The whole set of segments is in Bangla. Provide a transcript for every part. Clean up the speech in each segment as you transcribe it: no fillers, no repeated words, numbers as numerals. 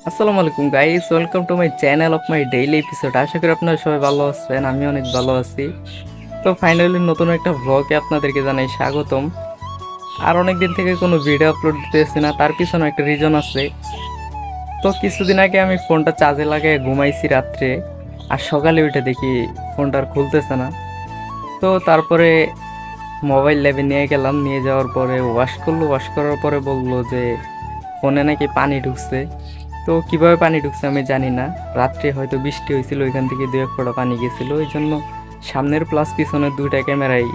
আসসালামু আলাইকুম guys, welcome to my channel of my daily episode. আশা করি আপনারা সবাই ভালো আছেন, আমি অনেক ভালো আছি। তো ফাইনালি নতুন একটা ভ্লগে আপনাদেরকে জানাই স্বাগতম। আর অনেক দিন থেকে কোনো ভিডিও আপলোড দিতেছি না, তার পিছনে একটা রিজন আছে। তো কিছুদিন আগে আমি ফোনটা চার্জে লাগাই ঘুমাইছি রাত্রে, আর সকালে উঠে দেখি ফোনটা আর খুলতেছে না। তো তারপরে মোবাইল ল্যাবে নিয়ে গেলাম, নিয়ে যাওয়ার পরে ওয়াশ করলো, ওয়াশ করার পরে বললো যে ফোনে নাকি পানি ঢুকছে। তো কিভাবে পানি ঢুকছে আমি জানি না, রাত্রে হয়তো বৃষ্টি হয়েছিল, ওইখান থেকে দু এক ফোঁটা পানি গেছিল, ওই জন্য সামনের প্লাস পিছনের দুইটা ক্যামেরাই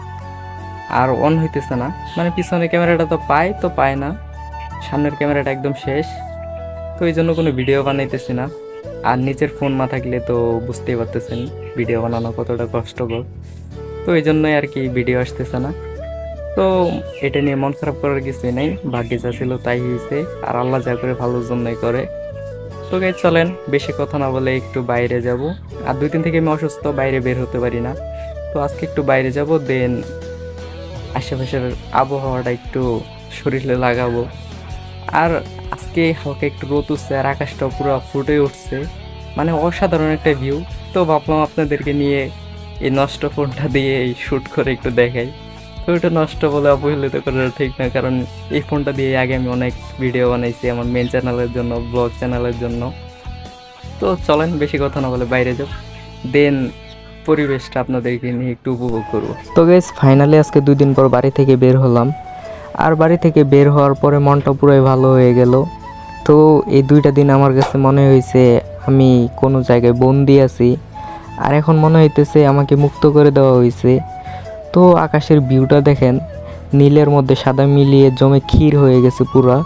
আর অন হইতেছে না। মানে পিছনের ক্যামেরাটা তো পায় না, সামনের ক্যামেরাটা একদম শেষ। তো এই জন্য কোনো ভিডিও বানাইতেছি না। আর নিচের ফোন না থাকলে তো বুঝতেই পারতেছেন ভিডিও বানানো কতটা কষ্টকর। তো এই জন্যই আর কি ভিডিও আসতেছে না। তো এটা নিয়ে মন খারাপ করার কিছুই নেই, ভাগ্যে যা ছিল তাই হয়েছে, আর আল্লাহ যা করে ভালোর জন্যই করে। তো গাইজ চলেন বেশি কথা না বলে একটু বাইরে যাব। আর 2 দিন থেকে আমি অসুস্থ, বাইরে বের হতে পারি না। তো আজকে একটু বাইরে যাব, দেন আশেপাশের আবহাওয়াটা একটু শরীরে লাগাবো। আর আজকে হালকা একটু রোদ উঠছে, আর আকাশটাও পুরো ফুটে উঠছে, মানে অসাধারণ একটা ভিউ। তো ভাবলাম আপনাদেরকে নিয়ে এই নষ্ট ফোনটা দিয়ে এই শ্যুট করে একটু দেখাই। তো এটা নষ্ট বলে অবহেলিত করা ঠিক না, কারণ এই ফোনটা দিয়ে আগে আমি অনেক ভিডিও বানাইছি আমার মেন চ্যানেলের জন্য, ব্লগ চ্যানেলের জন্য। তো চলেন বেশি কথা না বলে বাইরে যাও, দেন পরিবেশটা আপনাদেরকে নিয়ে একটু উপভোগ করবো। তো গাইস ফাইনালি আজকে 2 দিন পর বাড়ি থেকে বের হলাম। আর বাড়ি থেকে বের হওয়ার পরে মনটা পুরোই ভালো হয়ে গেল। তো এই 2টা দিন আমার কাছে মনে হয়েছে আমি কোনো জায়গায় বন্দি আছি, আর এখন মনে হইতেছে আমাকে মুক্ত করে দেওয়া হয়েছে। তো আকাশের ভিউটা দেখেন, নীলের মধ্যে সাদা মিলিয়ে জমে ক্ষীর হয়ে গেছে পুরা।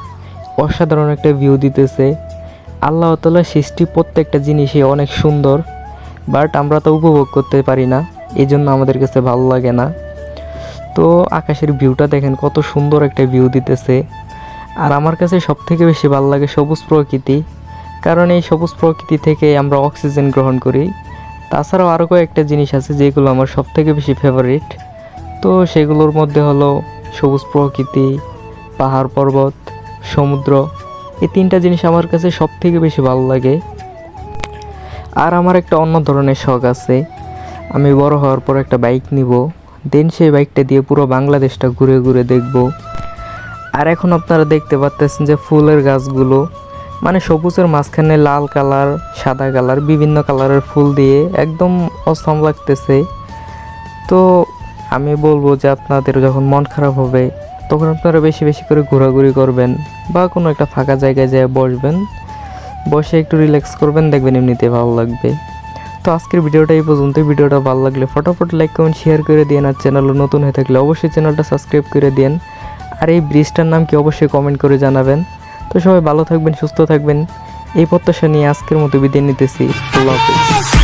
অসাধারণ একটা ভিউ দিতেছে। আল্লাহ তাআলার সৃষ্টি প্রত্যেকটা জিনিসই অনেক সুন্দর, বাট আমরা তো উপভোগ করতে পারি না, এই জন্য আমাদের কাছে ভালো লাগে না। তো আকাশের ভিউটা দেখেন কত সুন্দর একটা ভিউ দিতেছে। আর আমার কাছে সবথেকে বেশি ভালো লাগে সবুজ প্রকৃতি, কারণ এই সবুজ প্রকৃতি থেকে আমরা অক্সিজেন গ্রহণ করি। তাছাড়াও আরও কয়েকটা জিনিস আছে যেগুলো আমার সবথেকে বেশি ফেভারিট। তো সেগুলোর মধ্যে হলো সবুজ প্রকৃতি, পাহাড় পর্বত, সমুদ্র। এই 3টা জিনিস আমার কাছে সবথেকে বেশি ভালো লাগে। আর আমার একটা অন্য ধরনের শখ আছে, আমি বড় হওয়ার পর একটা বাইক নিব, দেন সেই বাইকটা দিয়ে পুরো বাংলাদেশটা ঘুরে ঘুরে দেখব। আর এখন আপনারা দেখতে পাচ্ছেন যে ফুলের গাছগুলো, মানে সবুজের মাঝখানে লাল কালার, সাদা কালার, বিভিন্ন কালারের ফুল দিয়ে একদম অসম লাগতেছে। তো আমি বলবো যে আপনাদের যখন মন খারাপ হবে তখন আপনারা বেশি বেশি করে ঘোরাঘুরি করবেন, বা কোনো একটা ফাঁকা জায়গায় যেয়ে বসবেন, বসে একটু রিল্যাক্স করবেন, দেখবেন এমনিতে ভালো লাগবে। তো আজকের ভিডিওটা এই পর্যন্ত। ভিডিওটা ভালো লাগলে ফটাফট লাইক কমেন্ট শেয়ার করে দিন, আর চ্যানেলে নতুন হয়ে থাকলে অবশ্যই চ্যানেলটা সাবস্ক্রাইব করে দিন। আর এই ব্রিজটার নাম কি অবশ্যই কমেন্ট করে জানাবেন। তো সবাই ভালো থাকবেন, সুস্থ থাকবেন, এই প্রত্যাশা নিয়ে আজকের মতো বিদায় নিতেছি। আল্লাহ হাফেজ।